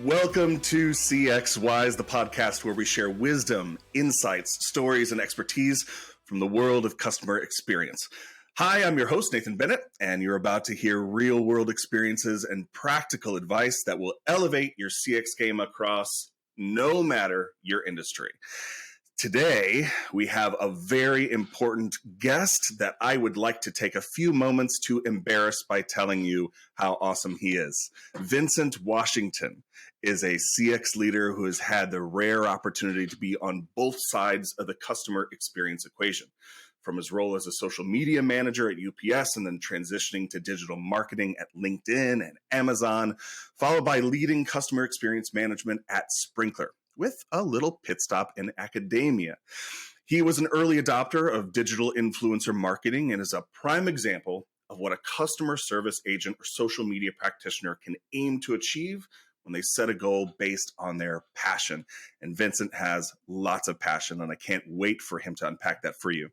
Welcome to CXWise, the podcast where we share wisdom, insights, stories, and expertise from the world of customer experience. Hi, I'm your host, Nathan Bennett, and you're about to hear real-world experiences and practical advice that will elevate your CX game across no matter your industry. Today, we have a very important guest that I would like to take a few moments to embarrass by telling you how awesome he is. Vincent Washington is a CX leader who has had the rare opportunity to be on both sides of the customer experience equation. From his role as a social media manager at UPS and then transitioning to digital marketing at LinkedIn and Amazon, followed by leading customer experience management at Sprinklr, with a little pit stop in academia. He was an early adopter of digital influencer marketing and is a prime example of what a customer service agent or social media practitioner can aim to achieve when they set a goal based on their passion. And Vincent has lots of passion, and I can't wait for him to unpack that for you.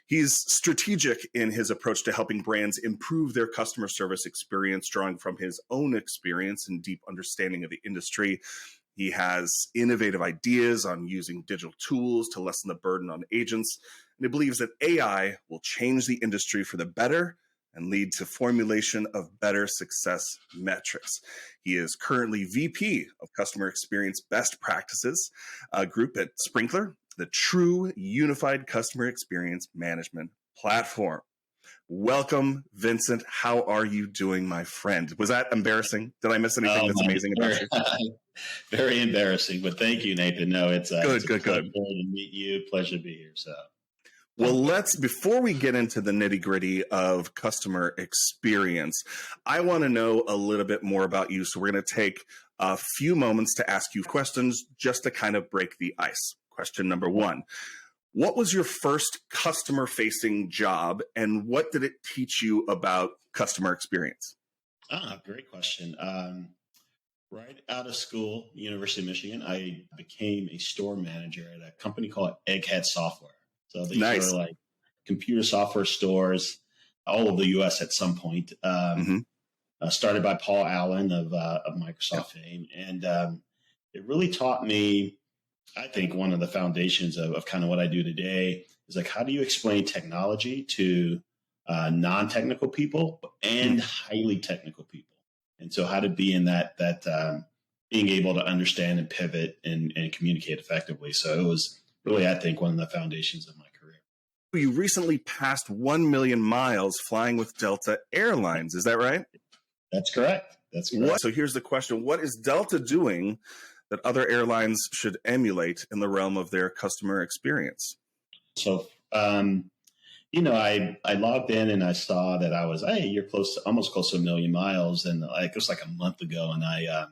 He's strategic in his approach to helping brands improve their customer service experience, drawing from his own experience and deep understanding of the industry. He has innovative ideas on using digital tools to lessen the burden on agents, and he believes that AI will change the industry for the better and lead to formulation of better success metrics. He is currently VP of Customer Experience Best Practices group at Sprinklr, the true unified customer experience management platform. Welcome, Vincent. How are you doing, my friend? Was that embarrassing? Did I miss anything that's amazing about you? Very embarrassing, but thank you, Nathan. No, it's a good. Pleasure to meet you. Pleasure to be here. Well, before we get into the nitty gritty of customer experience, I want to know a little bit more about you. So we're going to take a few moments to ask you questions just to kind of break the ice. Question number one. What was your first customer-facing job, and what did it teach you about customer experience? Great question. Right out of school, University of Michigan, I became a store manager at a company called Egghead Software. So these are like computer software stores all over the U.S. at some point. Started by Paul Allen of Microsoft fame, and it really taught me, I think, one of the foundations of kind of what I do today is like, how do you explain technology to non-technical people and highly technical people? And so how to be in that being able to understand and pivot and communicate effectively. So it was really, I think, one of the foundations of my career. You recently passed 1 million miles flying with Delta Airlines. Is that right? That's correct. So here's the question. What is Delta doing that other airlines should emulate in the realm of their customer experience? So, I logged in and I saw that I was, hey, you're almost close to 1 million miles. And it was like a month ago, and I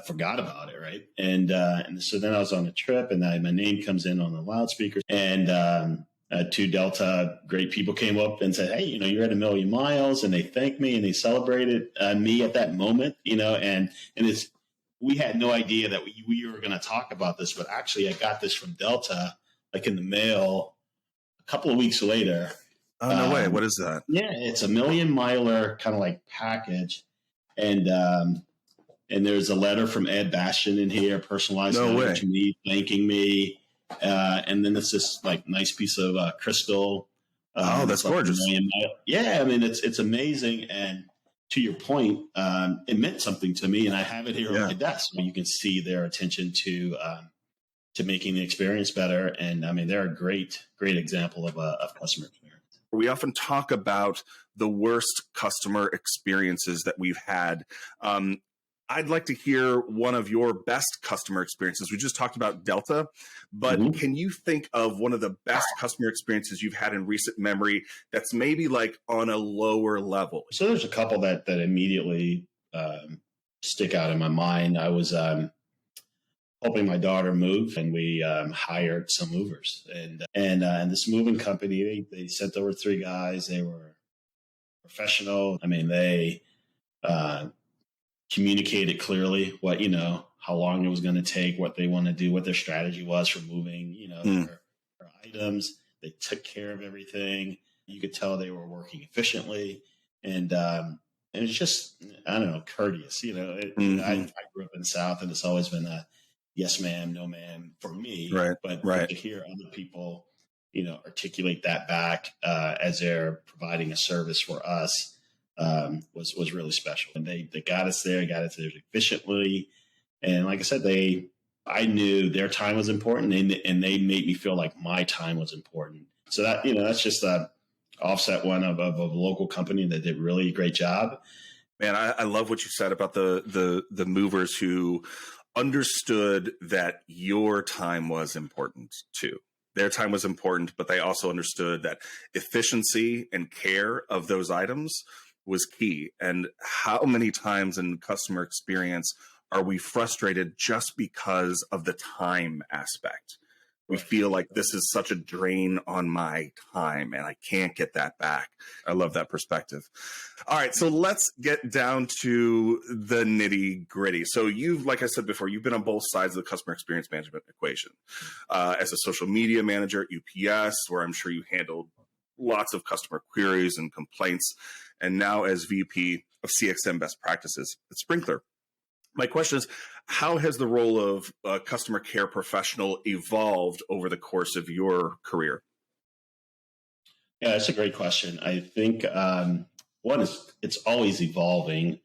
forgot about it. Right. And so then I was on a trip, and my name comes in on the loudspeaker, and two Delta great people came up and said, hey, you're at 1 million miles, and they thanked me and they celebrated me at that moment, and we had no idea that we were going to talk about this, but actually I got this from Delta, like in the mail a couple of weeks later. Oh, no way. What is that? Yeah, it's a 1 million miler kind of like package. And there's a letter from Ed Bastian in here, personalized letter to me, thanking me. And then it's this like nice piece of crystal. That's gorgeous. Yeah, I mean, it's amazing. And to your point, it meant something to me, and I have it here on my desk where you can see their attention to making the experience better. And I mean, they're a great example of customer experience. We often talk about the worst customer experiences that we've had. I'd like to hear one of your best customer experiences. We just talked about Delta, but can you think of one of the best customer experiences you've had in recent memory that's maybe like on a lower level? So there's a couple that immediately stick out in my mind. I was helping my daughter move, and we hired some movers, and this moving company, they sent over 3 guys. They were professional. I mean, they communicated clearly what, how long it was going to take, what they want to do, what their strategy was for moving, their items. They took care of everything. You could tell they were working efficiently. And and it's just, I don't know, courteous. I grew up in the South, and it's always been a yes, ma'am, no, ma'am for me. Right. But Right. to hear other people, articulate that back as they're providing a service for us was really special. And they got us there efficiently. And like I said, I knew their time was important, and they made me feel like my time was important. So that, that's just a offset one of a local company that did really a great job. Man, I love what you said about the movers who understood that your time was important too. Their time was important, but they also understood that efficiency and care of those items was key. And how many times in customer experience are we frustrated just because of the time aspect? We feel like this is such a drain on my time and I can't get that back. I love that perspective. All right, so let's get down to the nitty gritty. So like I said before, you've been on both sides of the customer experience management equation. As a social media manager at UPS, where I'm sure you handled lots of customer queries and complaints, and now as VP of CXM best practices at Sprinklr. My question is, how has the role of a customer care professional evolved over the course of your career? Yeah, that's a great question. I think one is it's always evolving,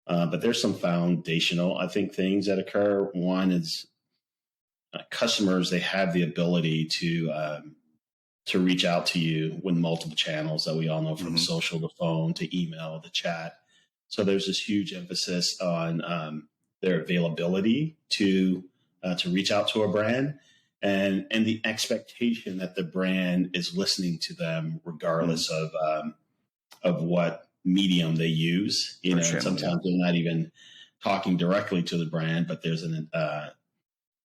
but there's some foundational, I think, things that occur. One is customers, they have the ability to reach out to you with multiple channels that we all know, from social to phone to email to chat. So there's this huge emphasis on their availability to reach out to a brand, and the expectation that the brand is listening to them regardless of what medium they use. Sometimes they're not even talking directly to the brand, but there's an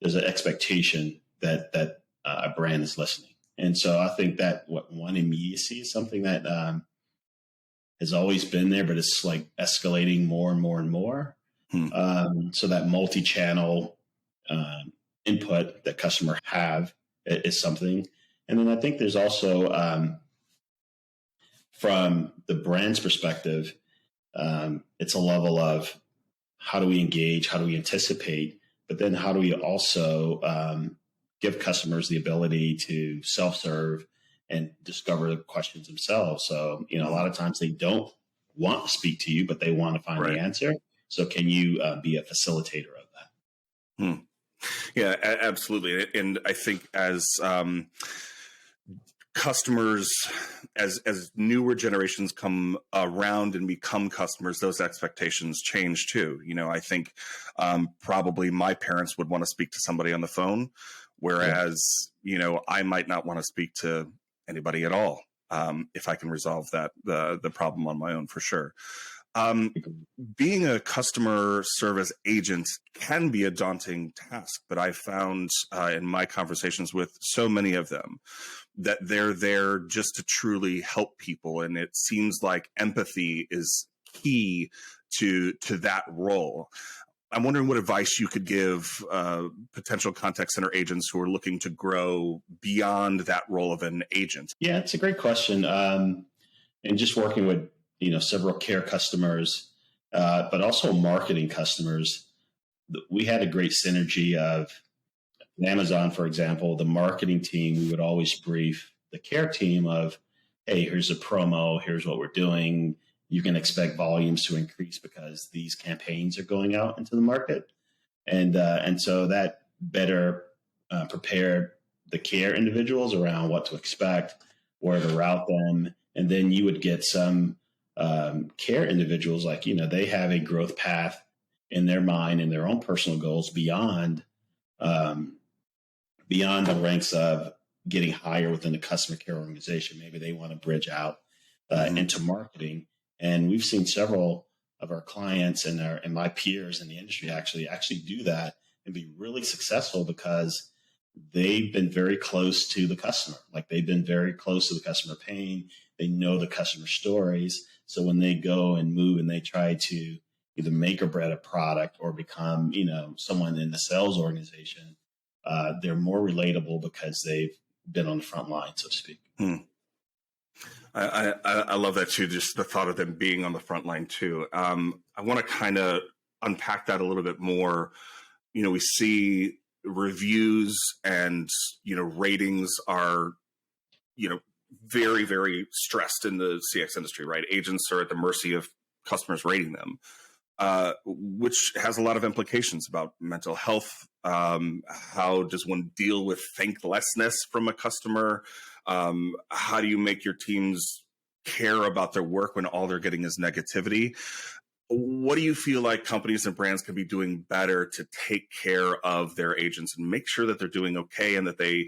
expectation that a brand is listening. And so I think that one immediacy is something that has always been there, but it's like escalating more and more and more. So that multi-channel input that customer have is something. And then I think there's also, from the brand's perspective, it's a level of how do we engage, how do we anticipate, but then how do we also give customers the ability to self-serve and discover the questions themselves. So, a lot of times they don't want to speak to you, but they want to find the answer. So can you be a facilitator of that? Yeah, absolutely. And I think as customers, as newer generations come around and become customers, those expectations change too. I think probably my parents would want to speak to somebody on the phone, whereas, I might not want to speak to anybody at all if I can resolve the problem on my own, for sure. Being a customer service agent can be a daunting task, but I found in my conversations with so many of them that they're there just to truly help people. And it seems like empathy is key to that role. I'm wondering what advice you could give potential contact center agents who are looking to grow beyond that role of an agent. Yeah, it's a great question. And just working with several care customers, but also marketing customers. We had a great synergy of Amazon, for example, the marketing team. We would always brief the care team of, hey, here's a promo, here's what we're doing. You can expect volumes to increase because these campaigns are going out into the market. And so that better prepared the care individuals around what to expect, where to route them. And then you would get some care individuals, like, they have a growth path in their mind and their own personal goals beyond the ranks of getting higher within the customer care organization. Maybe they want to bridge out into marketing. And we've seen several of our clients and my peers in the industry actually do that and be really successful because they've been very close to the customer. Like, they've been very close to the customer pain. They know the customer stories. So when they go and move and they try to either make or break a product or become, someone in the sales organization, they're more relatable because they've been on the front line, so to speak. I love that too. Just the thought of them being on the front line too. I want to kind of unpack that a little bit more. We see reviews and, ratings are, very, very stressed in the CX industry, right? Agents are at the mercy of customers rating them, which has a lot of implications about mental health. How does one deal with thanklessness from a customer? How do you make your teams care about their work when all they're getting is negativity? What do you feel like companies and brands can be doing better to take care of their agents and make sure that they're doing okay and that they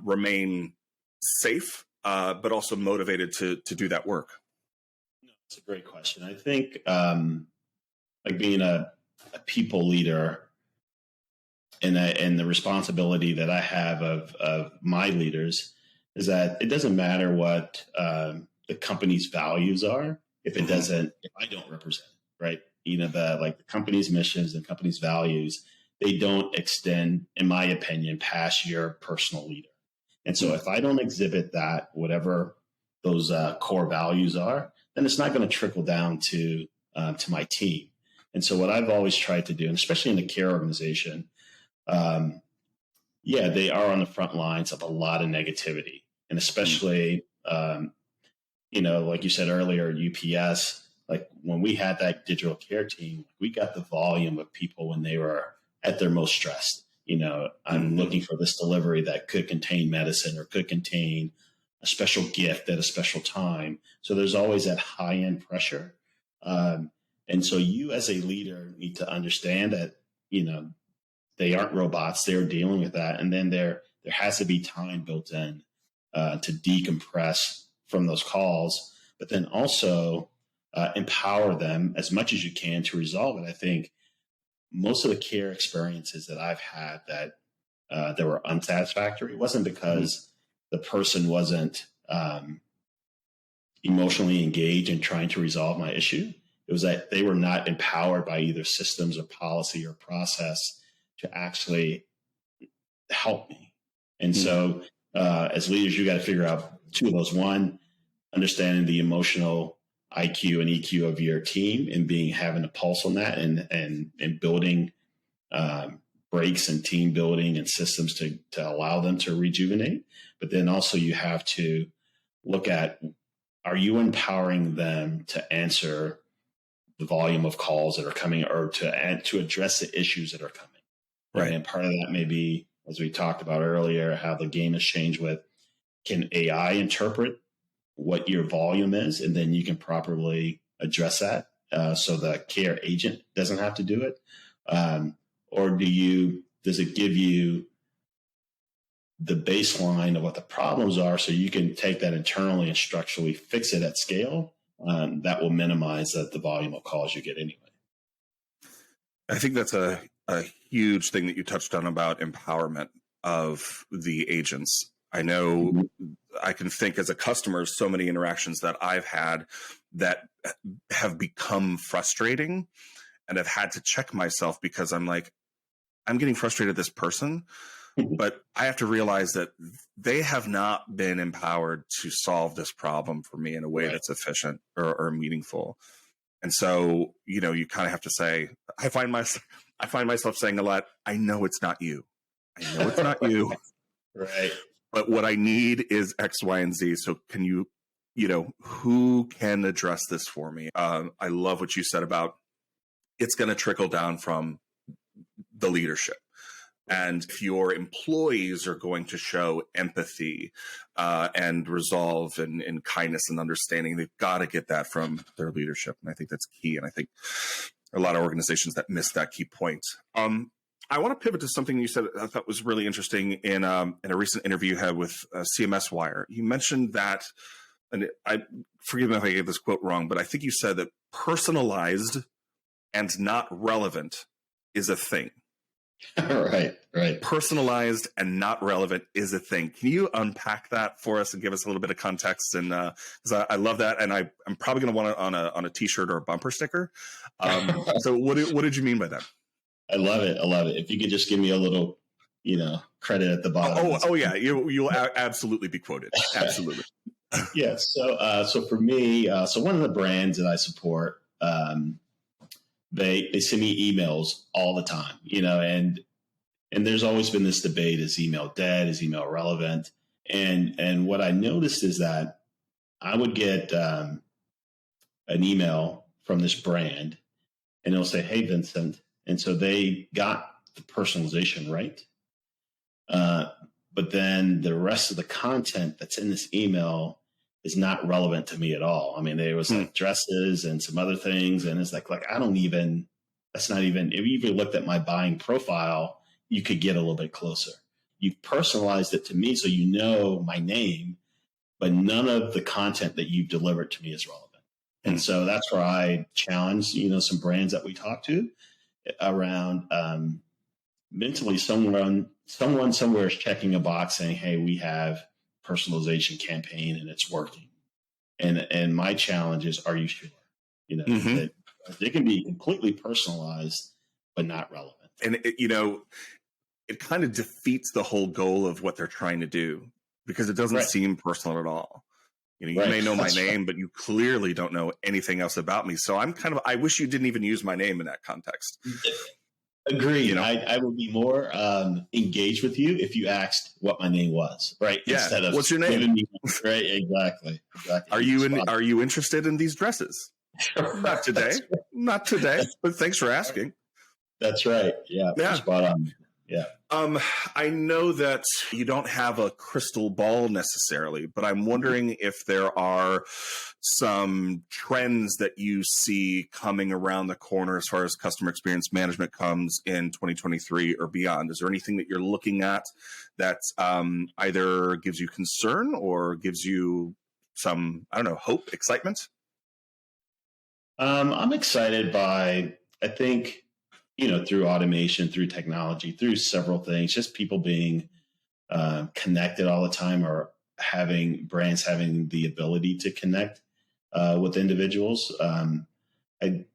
remain safe, but also motivated to do that work? That's a great question. I think like being a people leader and the responsibility that I have of my leaders is that it doesn't matter what the company's values are if I don't represent it, right? The company's missions and company's values, they don't extend, in my opinion, past your personal leader. And so if I don't exhibit that, whatever those core values are, then it's not going to trickle down to my team. And so what I've always tried to do, and especially in the care organization, they are on the front lines of a lot of negativity. And especially, like you said earlier, UPS, like when we had that digital care team, we got the volume of people when they were at their most stressed. I'm looking for this delivery that could contain medicine or could contain a special gift at a special time. So there's always that high end pressure. And so you as a leader need to understand that, they aren't robots. They're dealing with that. And then there has to be time built in to decompress from those calls, but then also empower them as much as you can to resolve it. I think most of the care experiences that I've had that were unsatisfactory wasn't because the person wasn't emotionally engaged in trying to resolve my issue. It was that they were not empowered by either systems or policy or process to actually help me. And so as leaders, you got to figure out two of those. One, understanding the emotional IQ and EQ of your team and having a pulse on that and building breaks and team building and systems to allow them to rejuvenate. But then also you have to look at, are you empowering them to answer the volume of calls that are coming or to address the issues that are coming? Right. And part of that may be, as we talked about earlier, how the game has changed with, can AI interpret what your volume is, and then you can properly address that so the care agent doesn't have to do it? Or does it give you the baseline of what the problems are so you can take that internally and structurally fix it at scale? That will minimize the volume of calls you get anyway. I think that's a huge thing that you touched on about empowerment of the agents. I know I can think as a customer, so many interactions that I've had that have become frustrating, and I've had to check myself because I'm like, I'm getting frustrated at this person, but I have to realize that they have not been empowered to solve this problem for me in a way that's efficient or meaningful. And so, you kind of have to say, I find myself saying a lot, I know it's not you. I know it's not you. Right. But what I need is X, Y, and Z. So can you, who can address this for me? I love what you said about it's going to trickle down from the leadership. And if your employees are going to show empathy and resolve and kindness and understanding, they've got to get that from their leadership. And I think that's key. And I think a lot of organizations that miss that key point. I want to pivot to something you said I thought was really interesting in a recent interview you had with CMS Wire. You mentioned that, and forgive me if I get this quote wrong, but I think you said that personalized and not relevant is a thing. Right. Personalized and not relevant is a thing. Can you unpack that for us and give us a little bit of context? And because I love that, and I'm probably going to want it on a T-shirt or a bumper sticker. So what did you mean by that? I love it. If you could just give me a little, credit at the bottom. Oh yeah, you'll absolutely be quoted. Absolutely. Yeah. So for me, so one of the brands that I support, they send me emails all the time, and there's always been this debate: is email dead? Is email relevant? And what I noticed is that I would get an email from this brand, and it'll say, "Hey, Vincent," and so they got the personalization right. But then the rest of the content that's in this email is not relevant to me at all. I mean, there was like dresses and some other things, and it's like I don't even. That's not even. If you even looked at my buying profile, you could get a little bit closer. You've personalized it to me, so you know my name, but none of the content that you've delivered to me is relevant. And so that's where I challenge, some brands that we talk to around. Mentally, someone somewhere is checking a box saying, "Hey, we have personalization campaign and it's working." And my challenge is, are you sure? That they can be completely personalized but not relevant. And it kind of defeats the whole goal of what they're trying to do, because it doesn't seem personal at all. You may know my name, but you clearly don't know anything else about me. So I wish you didn't even use my name in that context. Agreed. I would be more engaged with you if you asked what my name was, right? Yeah. Instead of what's your name? Right. Exactly. Are you interested in these dresses? Not today. Not today. But thanks for asking. That's right. Yeah. Spot on. Yeah. I know that you don't have a crystal ball necessarily, but I'm wondering if there are some trends that you see coming around the corner as far as customer experience management comes in 2023 or beyond. Is there anything that you're looking at that either gives you concern or gives you some, hope, excitement? I'm excited by, I think, through automation, through technology, through several things, just people being connected all the time, or brands having the ability to connect with individuals. I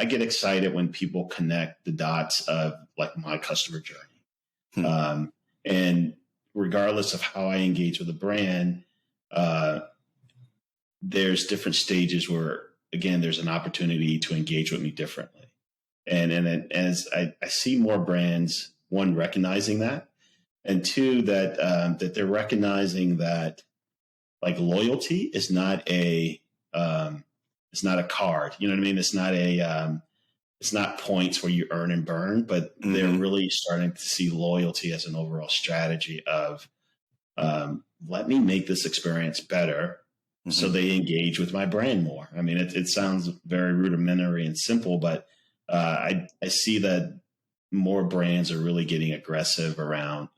get excited when people connect the dots of like my customer journey. And regardless of how I engage with a brand, there's different stages where, again, there's an opportunity to engage with me differently. And as I see more brands, one, recognizing that, and two, that they're recognizing that like loyalty is not it's not a card. You know what I mean? It's not points where you earn and burn, but they're really starting to see loyalty as an overall strategy of let me make this experience better. So they engage with my brand more. I mean, it sounds very rudimentary and simple, but I see that more brands are really getting aggressive around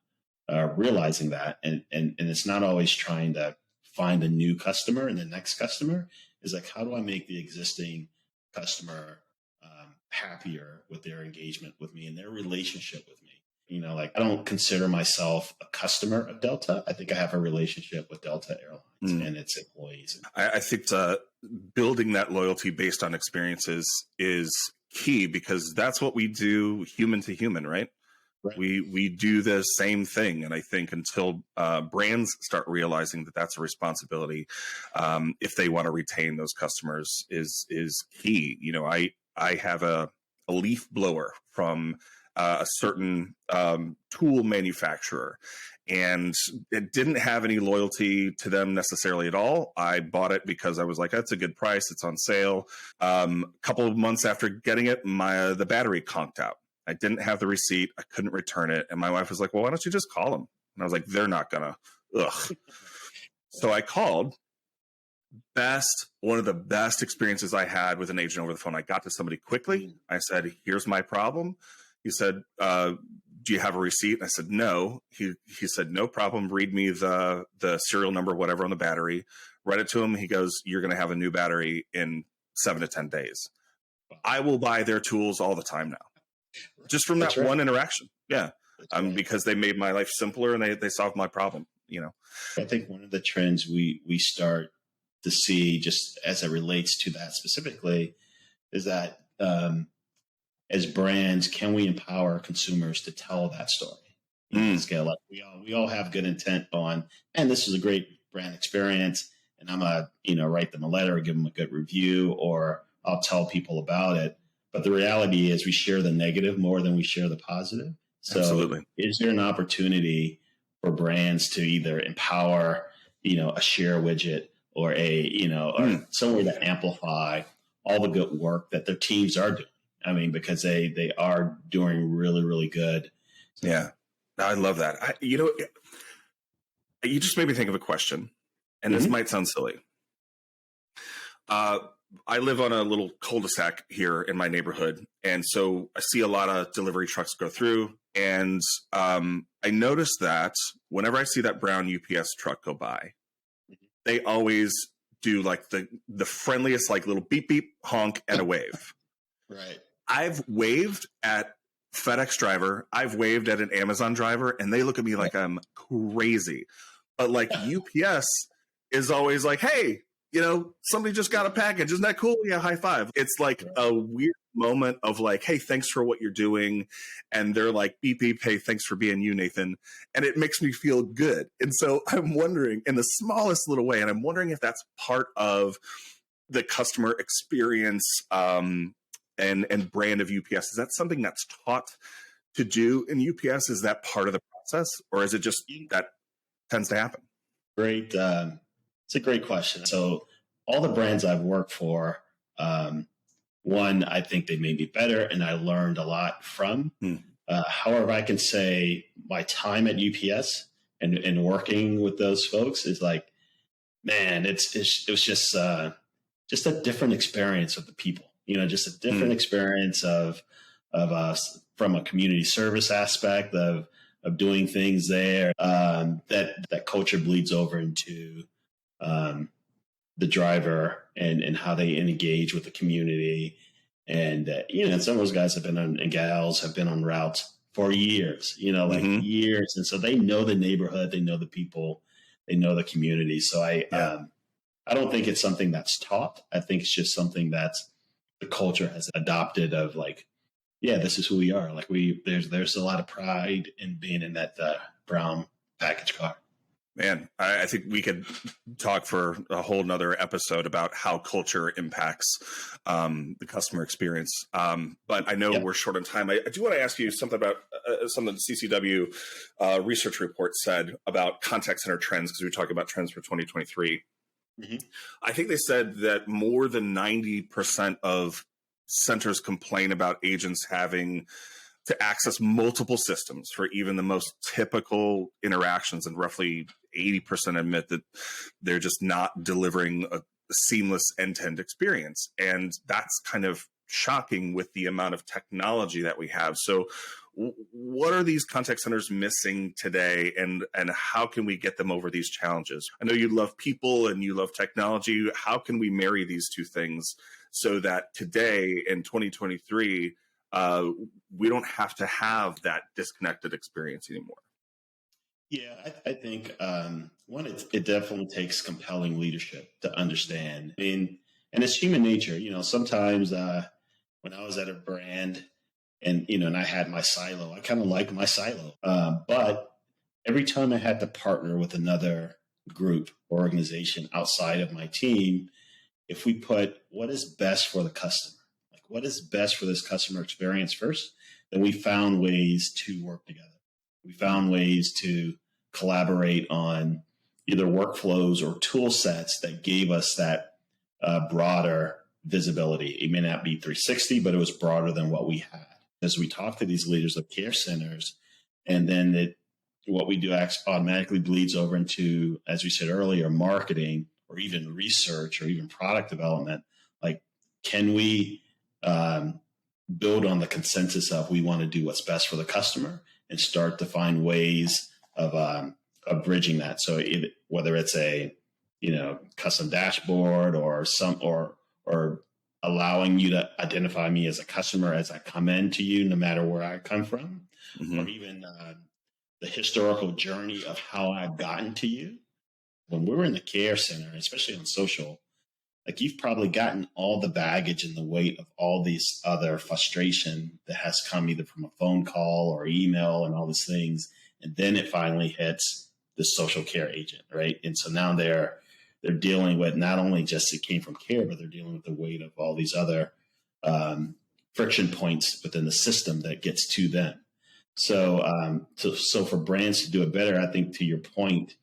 realizing that, and it's not always trying to find a new customer and the next customer. Is like, how do I make the existing customer happier with their engagement with me and their relationship with me? I don't consider myself a customer of Delta. I think I have a relationship with Delta Airlines and its employees. I think building that loyalty based on experiences is key, because that's what we do human to human, right? We do the same thing. And I think until brands start realizing that that's a responsibility, if they want to retain those customers, is key. I have a leaf blower from a certain tool manufacturer, and it didn't have any loyalty to them necessarily at all. I bought it because I was like, that's a good price. It's on sale. A couple of months after getting it, the battery conked out. I didn't have the receipt. I couldn't return it. And my wife was like, well, why don't you just call them? And I was like, they're not gonna, ugh. So I called. One of the best experiences I had with an agent over the phone. I got to somebody quickly. I said, here's my problem. He said, do you have a receipt? And I said, no. He said, no problem. Read me the serial number, whatever, on the battery. Read it to him. He goes, you're going to have a new battery in 7 to 10 days. I will buy their tools all the time now, just from that one interaction. Yeah. Because they made my life simpler and they solved my problem. I think one of the trends we start to see, just as it relates to that specifically, is that as brands, can we empower consumers to tell that story? Scale up. We all have good intent on, and this is a great brand experience, and I'm gonna, write them a letter, give them a good review, or I'll tell people about it. But the reality is we share the negative more than we share the positive. So Absolutely. Is there an opportunity for brands to either empower, a share widget or or some way to amplify all the good work that their teams are doing? I mean, because they are doing really, really good. Yeah. I love that. You just made me think of a question, and this might sound silly. I live on a little cul-de-sac here in my neighborhood, and so I see a lot of delivery trucks go through, and I noticed that whenever I see that brown UPS truck go by, they always do like the friendliest, like little beep beep honk and a wave. Right. I've waved at FedEx driver, I've waved at an Amazon driver, and they look at me like I'm crazy. But like UPS is always like, hey, somebody just got a package. Isn't that cool? Yeah, high five. It's like a weird moment of like, hey, thanks for what you're doing. And they're like, beep, beep, hey, thanks for being you, Nathan. And it makes me feel good. And so I'm wondering, in the smallest little way, and I'm wondering if that's part of the customer experience and brand of UPS. Is that something that's taught to do in UPS? Is that part of the process? Or is it just that tends to happen? Great. It's a great question. So all the brands I've worked for, one, I think they made me better and I learned a lot from. However, I can say my time at UPS and working with those folks is like, man, it was just a different experience with the people, just a different experience of us from a community service aspect of doing things there. That culture bleeds over into the driver and how they engage with the community. And, some of those guys and gals have been on routes for years, years. And so they know the neighborhood, they know the people, they know the community. So I don't think it's something that's taught. I think it's just something that's the culture has adopted of like, yeah, this is who we are. Like there's a lot of pride in being in that brown package car. Man, I think we could talk for a whole nother episode about how culture impacts the customer experience. But I know we're short on time. I do want to ask you something about something the CCW research report said about contact center trends, because we were talking about trends for 2023. I think they said that more than 90% of centers complain about agents having to access multiple systems for even the most typical interactions, and roughly 80% admit that they're just not delivering a seamless end-to-end experience. And that's kind of shocking with the amount of technology that we have. So what are these contact centers missing today, and how can we get them over these challenges? I know you love people and you love technology. How can we marry these two things so that today in 2023, we don't have to have that disconnected experience anymore? Yeah, I think one, it definitely takes compelling leadership to understand. I mean, and it's human nature. Sometimes when I was at a brand and I had my silo, I kind of liked my silo. But every time I had to partner with another group or organization outside of my team, if we put what is best for the customer, like what is best for this customer experience first, then we found ways to work together. We found ways to collaborate on either workflows or tool sets that gave us that broader visibility. It may not be 360, but it was broader than what we had. As we talk to these leaders of care centers, and then what we do automatically bleeds over into, as we said earlier, marketing or even research or even product development. Like, can we build on the consensus of we want to do what's best for the customer and start to find ways of bridging that. So whether it's a custom dashboard or allowing you to identify me as a customer as I come into you, no matter where I come from, or even the historical journey of how I've gotten to you. When we were in the care center, especially on social, like you've probably gotten all the baggage and the weight of all these other frustration that has come either from a phone call or email and all these things. And then it finally hits the social care agent, right? And so now they're dealing with not only just it came from care, but they're dealing with the weight of all these other friction points within the system that gets to them. So, so for brands to do it better, I think to your point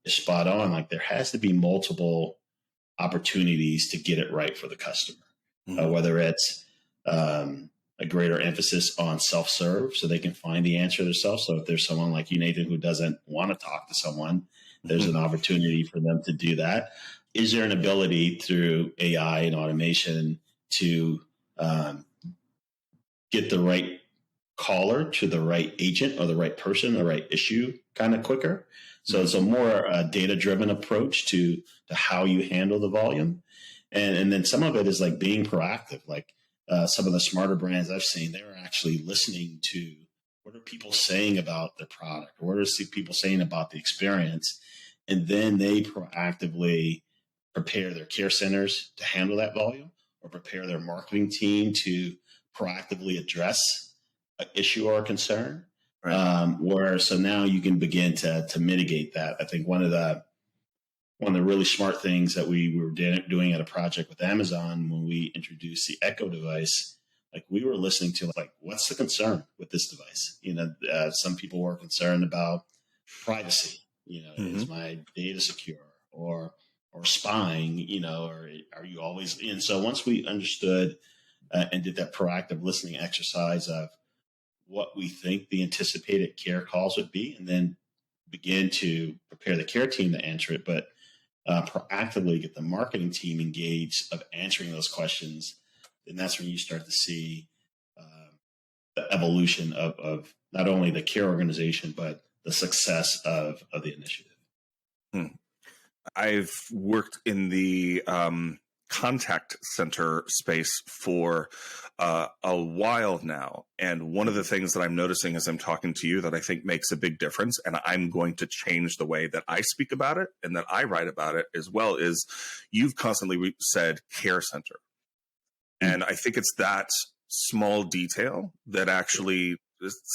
is spot on. Like there has to be multiple opportunities to get it right for the customer, whether it's a greater emphasis on self-serve so they can find the answer themselves. So if there's someone like you, Nathan, who doesn't want to talk to someone, there's an opportunity for them to do that. Is there an ability through AI and automation to get the right caller to the right agent or the right person, the right issue kind of quicker? So it's a more data-driven approach to how you handle the volume. And then some of it is like being proactive. Like some of the smarter brands I've seen, they're actually listening to what are people saying about their product? What are people saying about the experience? And then they proactively prepare their care centers to handle that volume or prepare their marketing team to proactively address an issue or a concern. Right. So now you can begin to mitigate that. I think one of the really smart things that we were doing at a project with Amazon when we introduced the Echo device, like we were listening to like, what's the concern with this device? You know, some people were concerned about privacy. You know, is my data secure or spying? You know, or are you always? And so once we understood and did that proactive listening exercise of what we think the anticipated care calls would be, and then begin to prepare the care team to answer it, but proactively get the marketing team engaged of answering those questions. And that's when you start to see the evolution of not only the care organization, but the success of the initiative. I've worked in the contact center space for a while now. And one of the things that I'm noticing as I'm talking to you that I think makes a big difference, and I'm going to change the way that I speak about it and that I write about it as well, is you've constantly said care center. And I think it's that small detail that actually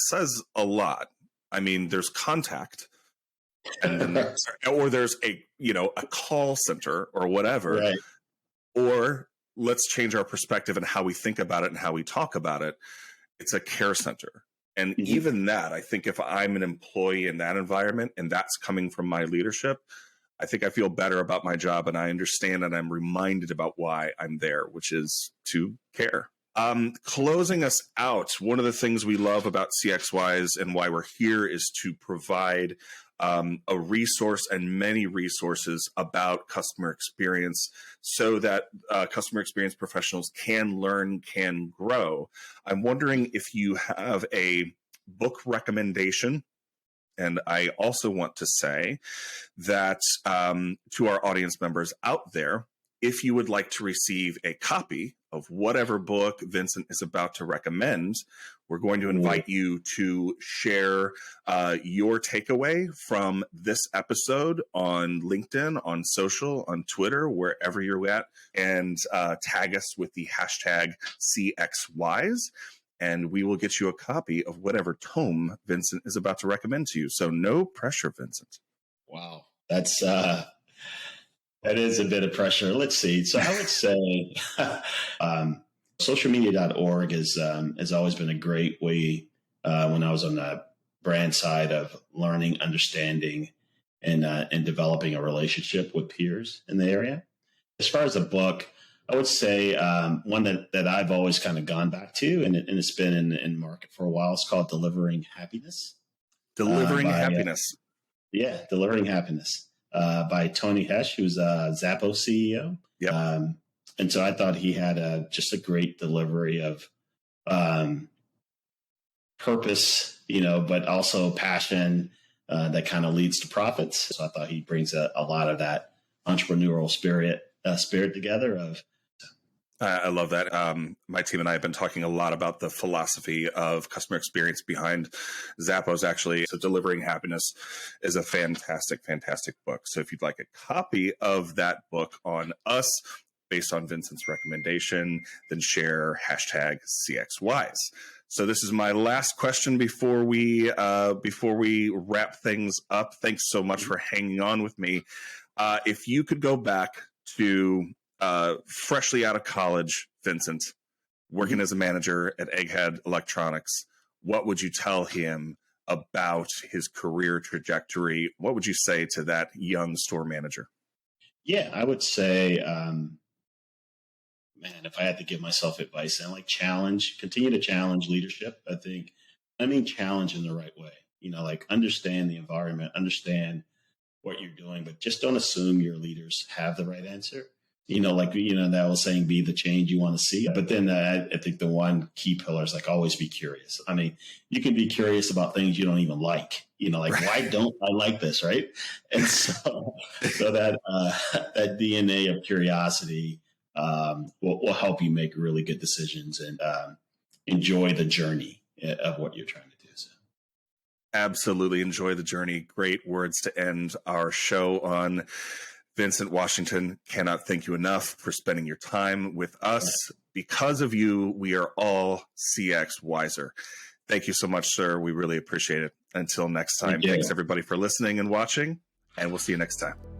says a lot. I mean, there's contact, and then or there's a call center or whatever, right. Or let's change our perspective and how we think about it and how we talk about it. It's a care center. And even that, I think if I'm an employee in that environment and that's coming from my leadership, I think I feel better about my job and I understand and I'm reminded about why I'm there, which is to care. Closing us out, one of the things we love about CXWise and why we're here is to provide a resource and many resources about customer experience so that customer experience professionals can learn, can grow. I'm wondering if you have a book recommendation. And I also want to say that to our audience members out there, if you would like to receive a copy of whatever book Vincent is about to recommend, we're going to invite you to share your takeaway from this episode on LinkedIn, on social, on Twitter, wherever you're at, and tag us with the hashtag CXWise. And we will get you a copy of whatever tome Vincent is about to recommend to you. So no pressure, Vincent. Wow. That is a bit of pressure. Let's see. So I would say socialmedia.org has always been a great way when I was on the brand side of learning, understanding, and developing a relationship with peers in the area. As far as a book, I would say one that I've always kind of gone back to, and it's been in market for a while. It's called Delivering Happiness. Delivering Happiness. Delivering Happiness. By Tony Hesh, who's a Zappos CEO. Yep. And so I thought he had just a great delivery of purpose, but also passion that kind of leads to profits. So I thought he brings a lot of that entrepreneurial spirit together. I love that. My team and I have been talking a lot about the philosophy of customer experience behind Zappos, actually. So Delivering Happiness is a fantastic, fantastic book. So if you'd like a copy of that book on us, based on Vincent's recommendation, then share hashtag CXWise. So this is my last question before we wrap things up. Thanks so much for hanging on with me. If you could go back to freshly out of college, Vincent, working as a manager at Egghead Electronics, what would you tell him about his career trajectory? What would you say to that young store manager? Yeah, I would say, man, if I had to give myself advice, then like continue to challenge leadership. I mean, challenge in the right way. Like understand the environment, understand what you're doing, but just don't assume your leaders have the right answer. That was saying, be the change you want to see. But then I think the one key pillar is like always be curious. I mean, you can be curious about things you don't even like. Why don't I like this, right? And so that that DNA of curiosity will help you make really good decisions and enjoy the journey of what you're trying to do. So. Absolutely enjoy the journey. Great words to end our show on. Vincent Washington, cannot thank you enough for spending your time with us. Because of you, we are all CX wiser. Thank you so much, sir. We really appreciate it. Until next time, thanks everybody for listening and watching, and we'll see you next time.